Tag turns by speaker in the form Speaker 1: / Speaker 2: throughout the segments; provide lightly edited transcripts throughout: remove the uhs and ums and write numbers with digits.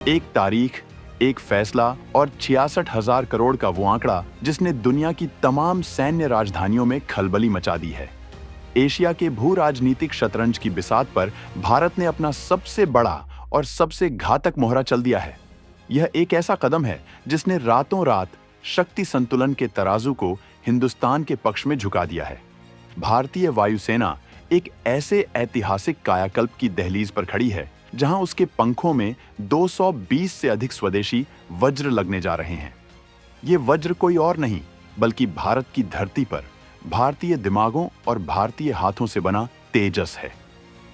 Speaker 1: एक तारीख, एक फैसला और 66,000 करोड़ का वो आंकड़ा जिसने दुनिया की तमाम सैन्य राजधानियों में खलबली मचा दी है। एशिया के भू राजनीतिक शतरंज की बिसात पर भारत ने अपना सबसे बड़ा और सबसे घातक मोहरा चल दिया है। यह एक ऐसा कदम है जिसने रातों रात शक्ति संतुलन के तराजू को हिंदुस्तान के पक्ष में झुका दिया है। भारतीय वायुसेना एक ऐसे ऐतिहासिक कायाकल्प की दहलीज पर खड़ी है जहां उसके पंखों में 220 से अधिक स्वदेशी वज्र लगने जा रहे हैं। ये वज्र कोई और नहीं बल्कि भारत की धरती पर भारतीय दिमागों और भारतीय हाथों से बना तेजस है।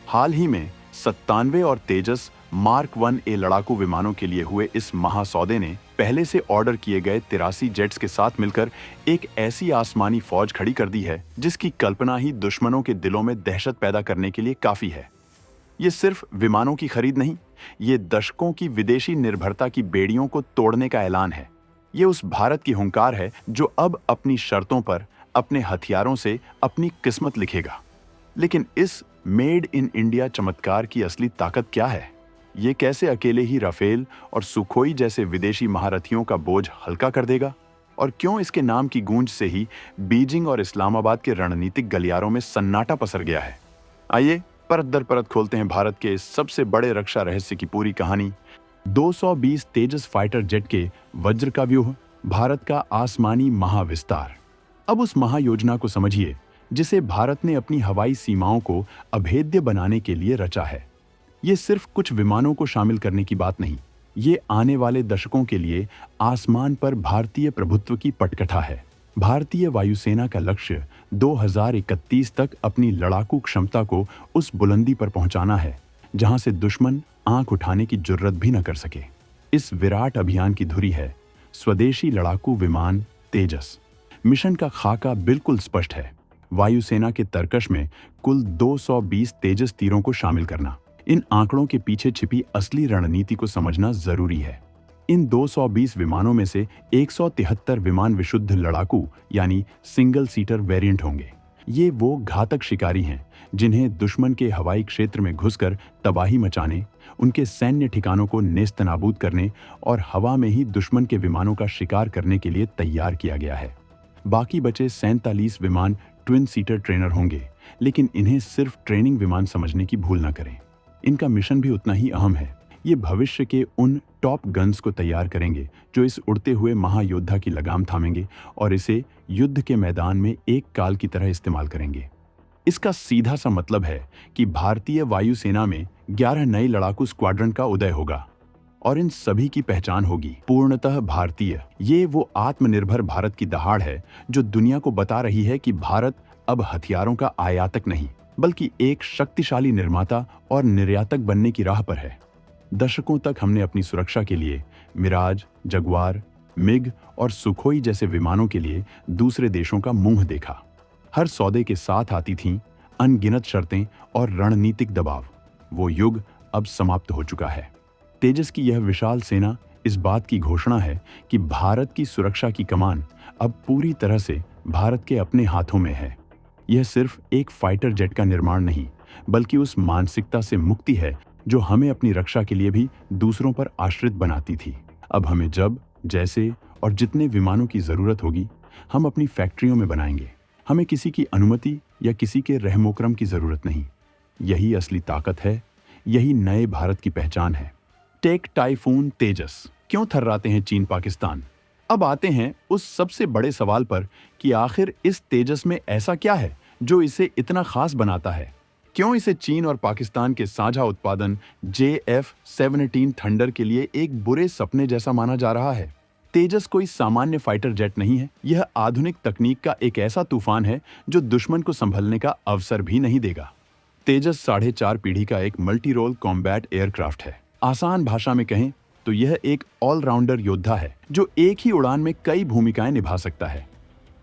Speaker 1: हाल ही में 97 और तेजस मार्क 1A लड़ाकू विमानों के लिए हुए इस महासौदे ने पहले से ऑर्डर किए गए 83 जेट्स के साथ मिलकर एक ऐसी आसमानी फौज खड़ी कर दी है जिसकी कल्पना ही दुश्मनों के दिलों में दहशत पैदा करने के लिए काफी है। ये सिर्फ विमानों की खरीद नहीं, ये दशकों की विदेशी निर्भरता की बेड़ियों को तोड़ने का ऐलान है। ये उस भारत की हुंकार है जो अब अपनी शर्तों पर अपने हथियारों से अपनी किस्मत लिखेगा। लेकिन इस मेड इन इंडिया चमत्कार की असली ताकत क्या है? ये कैसे अकेले ही राफेल और सुखोई जैसे विदेशी महारथियों का बोझ हल्का कर देगा? और क्यों इसके नाम की गूंज से ही बीजिंग और इस्लामाबाद के रणनीतिक गलियारों में सन्नाटा पसर गया है? आइए परत दर परत खोलते हैं भारत के इस सबसे बड़े रक्षा रहस्य की पूरी कहानी। 220 तेजस फाइटर जेट के वज्र का व्यूह, भारत का आसमानी महाविस्तार। अब उस महायोजना को समझिए जिसे भारत ने अपनी हवाई सीमाओं को अभेद्य बनाने के लिए रचा है। ये सिर्फ कुछ विमानों को शामिल करने की बात नहीं, ये आने वाले दशकों के लिए आसमान पर भारतीय प्रभुत्व की पटकथा है। भारतीय वायुसेना का लक्ष्य 2031 तक अपनी लड़ाकू क्षमता को उस बुलंदी पर पहुंचाना है जहां से दुश्मन आंख उठाने की जुर्रत भी न कर सके। इस विराट अभियान की धुरी है स्वदेशी लड़ाकू विमान तेजस। मिशन का खाका बिल्कुल स्पष्ट है, वायुसेना के तरकश में कुल 220 तेजस तीरों को शामिल करना। इन आंकड़ों के पीछे छिपी असली रणनीति को समझना जरूरी है। इन 220 विमानों में से 173 विमान विशुद्ध लड़ाकू यानी सिंगल सीटर वेरिएंट होंगे। ये वो घातक शिकारी हैं जिन्हें दुश्मन के हवाई क्षेत्र में घुसकर तबाही मचाने, उनके सैन्य ठिकानों को नेस्तनाबूद करने और हवा में ही दुश्मन के विमानों का शिकार करने के लिए तैयार किया गया है। बाकी बचे 47 विमान ट्विन सीटर ट्रेनर होंगे, लेकिन इन्हें सिर्फ ट्रेनिंग विमान समझने की भूल न करें। इनका मिशन भी उतना ही अहम है। ये भविष्य के उन टॉप गन्स को तैयार करेंगे जो इस उड़ते हुए महायोद्धा की लगाम थामेंगे और इसे युद्ध के मैदान में एक काल की तरह इस्तेमाल करेंगे। इसका सीधा सा मतलब है कि भारतीय वायुसेना में 11 नए लड़ाकू स्क्वाड्रन का उदय होगा और इन सभी की पहचान होगी पूर्णतः भारतीय। ये वो आत्मनिर्भर भारत की दहाड़ है जो दुनिया को बता रही है कि भारत अब हथियारों का आयातक नहीं बल्कि एक शक्तिशाली निर्माता और निर्यातक बनने की राह पर है। दशकों तक हमने अपनी सुरक्षा के लिए मिराज, जगुआर, मिग और सुखोई जैसे विमानों के लिए दूसरे देशों का मुंह देखा। हर सौदे के साथ आती थीं अनगिनत शर्तें और रणनीतिक दबाव। वो युग अब समाप्त हो चुका है। तेजस की यह विशाल सेना इस बात की घोषणा है कि भारत की सुरक्षा की कमान अब पूरी तरह से भारत के अपने हाथों में है। यह सिर्फ एक फाइटर जेट का निर्माण नहीं बल्कि उस मानसिकता से मुक्ति है जो हमें अपनी रक्षा के लिए भी दूसरों पर आश्रित बनाती थी। अब हमें जब, जैसे और जितने विमानों की जरूरत होगी हम अपनी फैक्ट्रियों में बनाएंगे। हमें किसी की अनुमति या किसी के रहमोकरम की जरूरत नहीं। यही असली ताकत है, यही नए भारत की पहचान है। टेक टाइफून तेजस। क्यों थर्राते हैं चीन पाकिस्तान? अब आते हैं उस सबसे बड़े सवाल पर कि आखिर इस तेजस में ऐसा क्या है जो इसे इतना खास बनाता है? क्यों इसे चीन और पाकिस्तान के साझा उत्पादन JF-17 थंडर के लिए एक बुरे सपने जैसा माना जा रहा है? तेजस कोई सामान्य फाइटर जेट नहीं है। यह आधुनिक तकनीक का एक ऐसा तूफान है जो दुश्मन को संभलने का अवसर भी नहीं देगा। तेजस 4.5 पीढ़ी का एक मल्टी रोल कॉम्बैट एयरक्राफ्ट है। आसान भाषा में कहें तो यह एक ऑलराउंडर योद्धा है जो एक ही उड़ान में कई भूमिकाएं निभा सकता है।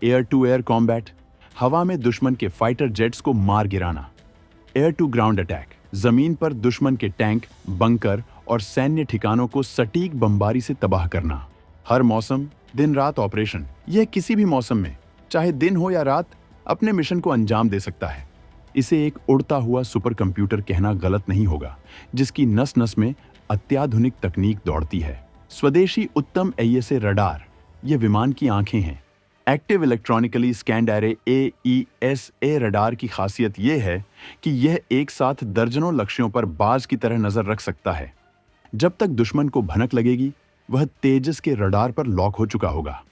Speaker 1: एयर टू एयर कॉम्बैट, हवा में दुश्मन के फाइटर जेट्स को मार गिराना। एयर टू ग्राउंड अटैक, जमीन पर दुश्मन के टैंक, बंकर और सैन्य ठिकानों को सटीक बमबारी से तबाह करना। हर मौसम, दिन रात ऑपरेशन, यह किसी भी मौसम में, चाहे दिन हो या रात, अपने मिशन को अंजाम दे सकता है। इसे एक उड़ता हुआ सुपर कंप्यूटर कहना गलत नहीं होगा, जिसकी नस नस में अत्याधुनिक तकनीक दौड़ती है। स्वदेशी उत्तम एईएसए रडार, ये विमान की आंखें हैं। Active electronically scanned array AESA radar की खासियत यह है कि यह एक साथ दर्जनों लक्ष्यों पर बाज की तरह नजर रख सकता है। जब तक दुश्मन को भनक लगेगी, वह तेजस के रडार पर लॉक हो चुका होगा।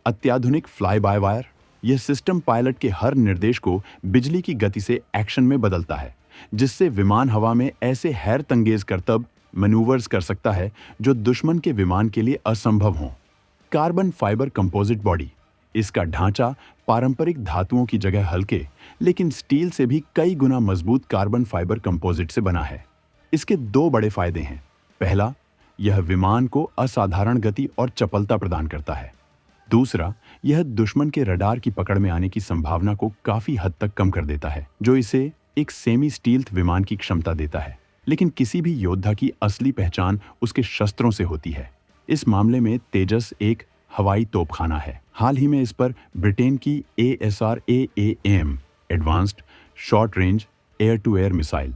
Speaker 1: अत्याधुनिक फ्लाई बाय वायर, यह सिस्टम पायलट के हर निर्देश को बिजली की गति से एक्शन में बदलता है, जिससे विमान हवा में ऐसे हैरतंगेज करतब मैनूवर्स कर सकता है जो दुश्मन के विमान के लिए असंभव हों। कार्बन फाइबर कंपोजिट बॉडी, इसका ढांचा पारंपरिक धातुओं की जगह हल्के लेकिन स्टील से भी कई गुना मजबूत कार्बन फाइबर कंपोजिट से बना है। इसके दो बड़े फायदे हैं। पहला, यह विमान को असाधारण गति और चपलता प्रदान करता है। दूसरा, यह दुश्मन के रडार की पकड़ में आने की संभावना को काफी हद तक कम कर देता है, जो इसे एक सेमी स्टील्थ विमान की क्षमता देता है। लेकिन किसी भी योद्धा की असली पहचान उसके शस्त्रों से होती है। इस मामले में तेजस एक हवाई तोपखाना है। हाल ही में इस पर ब्रिटेन की ASRAAM advanced short range air to air missile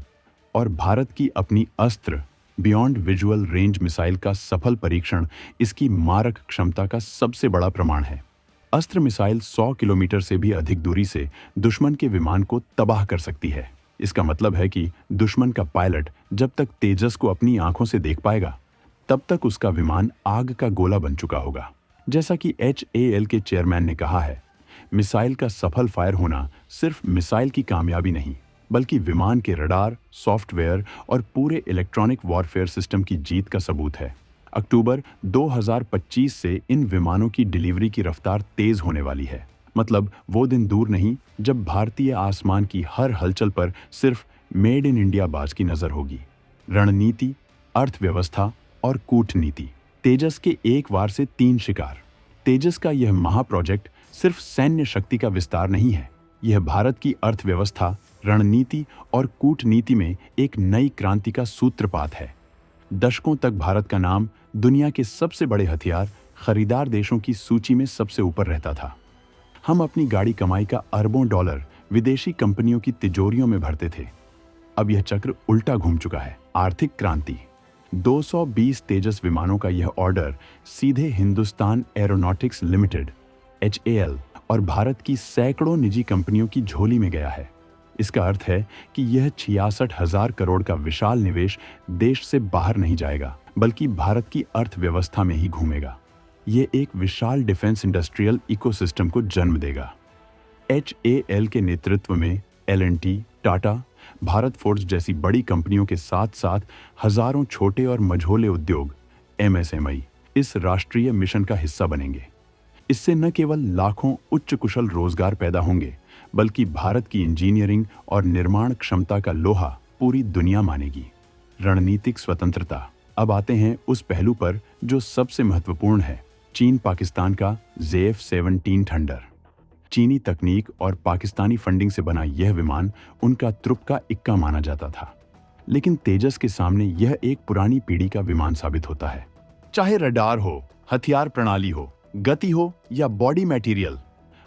Speaker 1: और भारत की अपनी अस्त्र बियॉन्ड विजुअल रेंज मिसाइल का सफल परीक्षण इसकी मारक क्षमता का सबसे बड़ा प्रमाण है। अस्त्र मिसाइल 100 किलोमीटर से भी अधिक दूरी से दुश्मन के विमान को तबाह कर सकती है। इसका मतलब है कि दुश्मन का पायलट जब तक तेजस को अपनी आंखों से देख पाएगा, तब तक उसका विमान आग का गोला बन चुका होगा। जैसा कि HAL के चेयरमैन ने कहा है, मिसाइल का सफल फायर होना सिर्फ मिसाइल की कामयाबी नहीं, बल्कि विमान के रडार, सॉफ्टवेयर और पूरे इलेक्ट्रॉनिक वॉरफेयर सिस्टम की जीत का सबूत है। अक्टूबर 2025 से इन विमानों की डिलीवरी की रफ्तार तेज होने वाली है। मतलब वो दिन दूर नहीं जब भारतीय आसमान की हर हलचल पर सिर्फ मेड इन इंडिया बाज की नजर होगी। रणनीति, अर्थव्यवस्था और कूटनीति, तेजस के एक वार से 3 शिकार। तेजस का यह महाप्रोजेक्ट सिर्फ सैन्य शक्ति का विस्तार नहीं है, यह भारत की अर्थव्यवस्था, रणनीति और कूटनीति में एक नई क्रांति का सूत्रपात है। दशकों तक भारत का नाम दुनिया के सबसे बड़े हथियार खरीदार देशों की सूची में सबसे ऊपर रहता था। हम अपनी गाड़ी कमाई का अरबों डॉलर विदेशी कंपनियों की तिजोरियों में भरते थे। अब यह चक्र उल्टा घूम चुका है। आर्थिक क्रांति। 220 तेजस विमानों का यह ऑर्डर सीधे हिंदुस्तान एरोनॉटिक्स लिमिटेड HAL और भारत की सैकड़ों निजी कंपनियों की झोली में गया है। इसका अर्थ है कि यह 66,000 करोड़ का विशाल निवेश देश से बाहर नहीं जाएगा, बल्कि भारत की अर्थव्यवस्था में ही घूमेगा। ये एक विशाल डिफेंस इंडस्ट्रियल इकोसिस्टम को जन्म देगा। HAL के नेतृत्व में L&T, टाटा, भारत फोर्ज जैसी बड़ी कंपनियों के साथ साथ हजारों छोटे और मझोले उद्योग MSME इस राष्ट्रीय मिशन का हिस्सा बनेंगे। इससे न केवल लाखों उच्च कुशल रोजगार पैदा होंगे, बल्कि भारत की इंजीनियरिंग और निर्माण क्षमता का लोहा पूरी दुनिया मानेगी। रणनीतिक स्वतंत्रता। अब आते हैं उस पहलू पर जो सबसे महत्वपूर्ण है, चीन पाकिस्तान का ZF-17 थंडर। चीनी तकनीक और पाकिस्तानी फंडिंग से बना यह विमान उनका त्रुप का इक्का माना जाता था, लेकिन तेजस के सामने यह एक पुरानी पीढ़ी का विमान साबित होता है। चाहे रडार हो, हथियार प्रणाली हो, गति हो या बॉडी मटेरियल,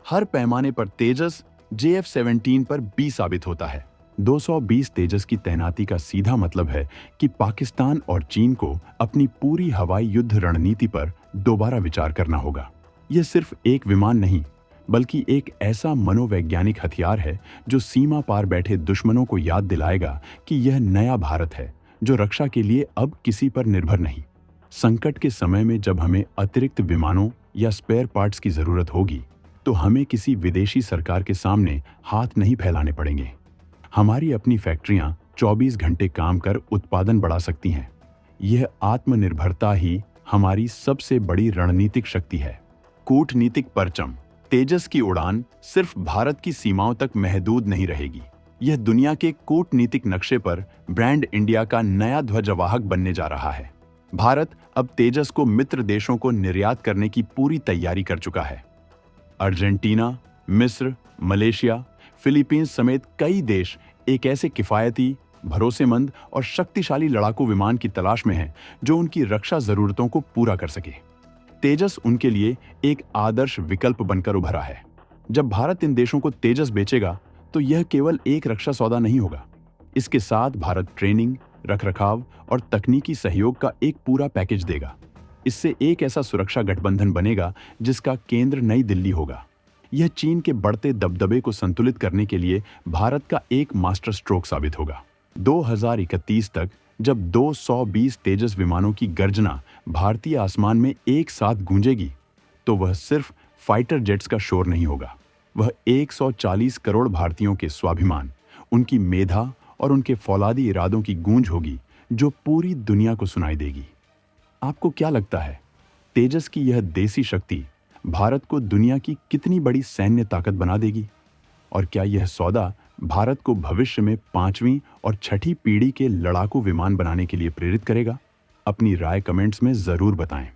Speaker 1: हर पैमाने पर तेजस JF-17 पर B साबित होता है। 220 तेजस की तैनाती का सीधा मतलब है कि पाकिस्तान और चीन को अपनी पूरी हवाई युद्ध रणनीति पर दोबारा विचार करना होगा। यह सिर्फ एक विमान नहीं, बल्कि एक ऐसा मनोवैज्ञानिक हथियार है जो सीमा पार बैठे दुश्मनों को याद दिलाएगा कि यह नया भारत है जो रक्षा के लिए अब किसी पर निर्भर नहीं। संकट के समय में जब हमें अतिरिक्त विमानों या स्पेयर पार्ट्स की जरूरत होगी, तो हमें किसी विदेशी सरकार के सामने हाथ नहीं फैलाने पड़ेंगे। हमारी अपनी फैक्ट्रियां 24 घंटे काम कर उत्पादन बढ़ा सकती हैं। यह आत्मनिर्भरता ही हमारी सबसे बड़ी रणनीतिक शक्ति है। कूटनीतिक परचम। तेजस की उड़ान सिर्फ भारत की सीमाओं तक महदूद नहीं रहेगी, यह दुनिया के कूटनीतिक नक्शे पर ब्रांड इंडिया का नया ध्वजवाहक बनने जा रहा है। भारत अब तेजस को मित्र देशों को निर्यात करने की पूरी तैयारी कर चुका है। अर्जेंटीना, मिस्र, मलेशिया, फिलीपींस समेत कई देश एक ऐसे किफायती, भरोसेमंद और शक्तिशाली लड़ाकू विमान की तलाश में हैं जो उनकी रक्षा जरूरतों को पूरा कर सके। तेजस उनके लिए एक आदर्श विकल्प बनकर उभरा है। जब भारत इन देशों को तेजस बेचेगा, तो यह केवल एक रक्षा सौदा नहीं होगा। इसके साथ भारत ट्रेनिंग, रखरखाव और तकनीकी सहयोग का एक पूरा पैकेज देगा। इससे एक ऐसा सुरक्षा गठबंधन बनेगा जिसका केंद्र नई दिल्ली होगा। यह चीन के बढ़ते दबदबे को संतुलित करने के लिए भारत का एक मास्टर स्ट्रोक साबित होगा। 2031 तक जब 220 तेजस विमानों की गर्जना भारतीय आसमान में एक साथ गूंजेगी, तो वह सिर्फ फाइटर जेट्स का शोर नहीं होगा। वह 140 करोड़ भारतीयों के स्वाभिमान, उनकी मेधा और उनके फौलादी इरादों की गूंज होगी जो पूरी दुनिया को सुनाई देगी। आपको क्या लगता है, तेजस की यह देसी शक्ति भारत को दुनिया की कितनी बड़ी सैन्य ताकत बना देगी? और क्या यह सौदा भारत को भविष्य में 5वीं और 6ठी पीढ़ी के लड़ाकू विमान बनाने के लिए प्रेरित करेगा? अपनी राय कमेंट्स में जरूर बताएं।